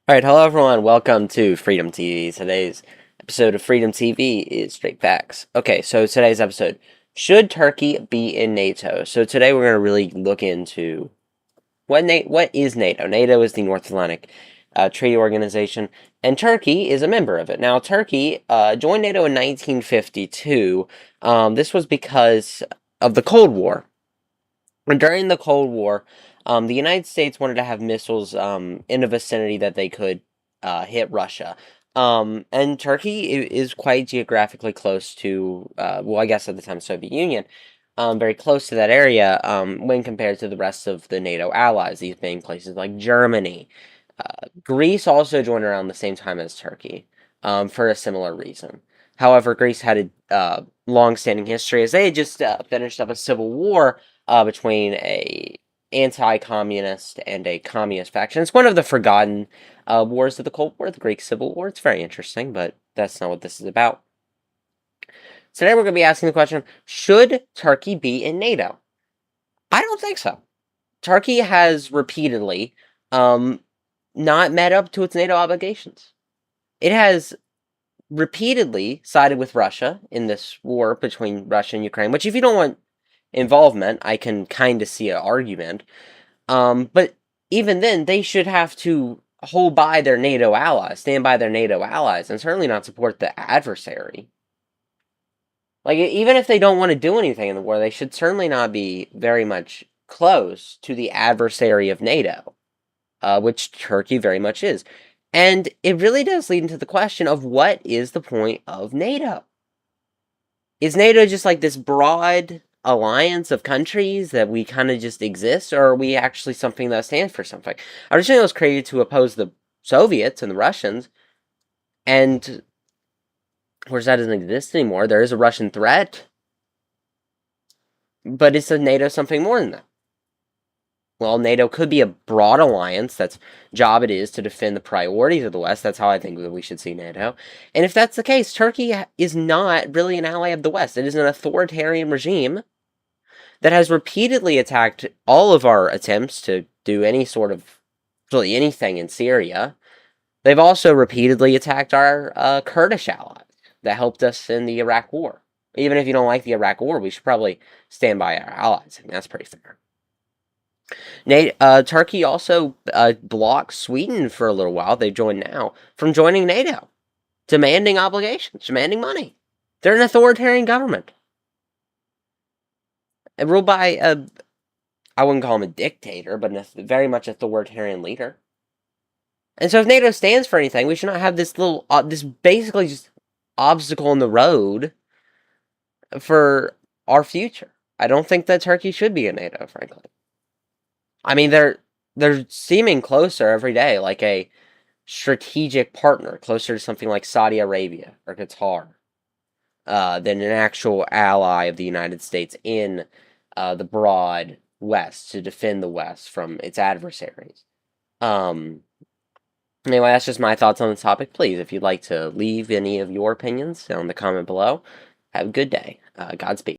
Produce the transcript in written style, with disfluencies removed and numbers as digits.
Alright, hello everyone, welcome to Freedom TV. Today's episode of Freedom TV is Straight Facts. Okay, so today's episode, should Turkey be in NATO? So today we're going to really look into what is NATO? NATO is the North Atlantic Treaty Organization, and Turkey is a member of it. Now, Turkey joined NATO in 1952. This was because of the Cold War. And during the Cold War, the United States wanted to have missiles in a vicinity that they could hit Russia. And Turkey is quite geographically close to, well, I guess at the time, Soviet Union, very close to that area when compared to the rest of the NATO allies, these being places like Germany. Greece also joined around the same time as Turkey for a similar reason. However, Greece had a long-standing history as they had just finished up a civil war between a anti-communist and a communist faction. It's one of the forgotten wars of the Cold War, the Greek Civil War. It's very interesting, but that's not what this is about. Today we're going to be asking the question, should Turkey be in NATO? I don't think so. Turkey has repeatedly not met up to its NATO obligations. It has repeatedly sided with Russia in this war between Russia and Ukraine, which if you don't want involvement, I can kind of see an argument. But even then, they should have to hold by their NATO allies, stand by their NATO allies, and certainly not support the adversary. Like, even if they don't want to do anything in the war, they should certainly not be very much close to the adversary of NATO, which Turkey very much is. And it really does lead into the question of what is the point of NATO? Is NATO just like this broad alliance of countries that we kind of just exist, or are we actually something that stands for something? Originally, it was created to oppose the Soviets and the Russians, and of course, that doesn't exist anymore. There is a Russian threat, but is NATO something more than that? Well, NATO could be a broad alliance that's job it is to defend the priorities of the West. That's how I think that we should see NATO. And if that's the case, Turkey is not really an ally of the West. It is an authoritarian regime that has repeatedly attacked all of our attempts to do any sort of, really anything in Syria. They've also repeatedly attacked our Kurdish allies that helped us in the Iraq War. Even if you don't like the Iraq War, we should probably stand by our allies. I mean, that's pretty fair. Turkey also blocked Sweden for a little while. They joined now from joining NATO, demanding obligations, demanding money. They're an authoritarian government. And ruled by I wouldn't call him a dictator, but a very much authoritarian leader. And so if NATO stands for anything, we should not have this little, this basically just obstacle in the road for our future. I don't think that Turkey should be in NATO, frankly. I mean, they're seeming closer every day, like a strategic partner, closer to something like Saudi Arabia or Qatar, than an actual ally of the United States in the broad West to defend the West from its adversaries. Anyway, that's just my thoughts on the topic. Please, if you'd like to leave any of your opinions down in the comment below, have a good day. Godspeed.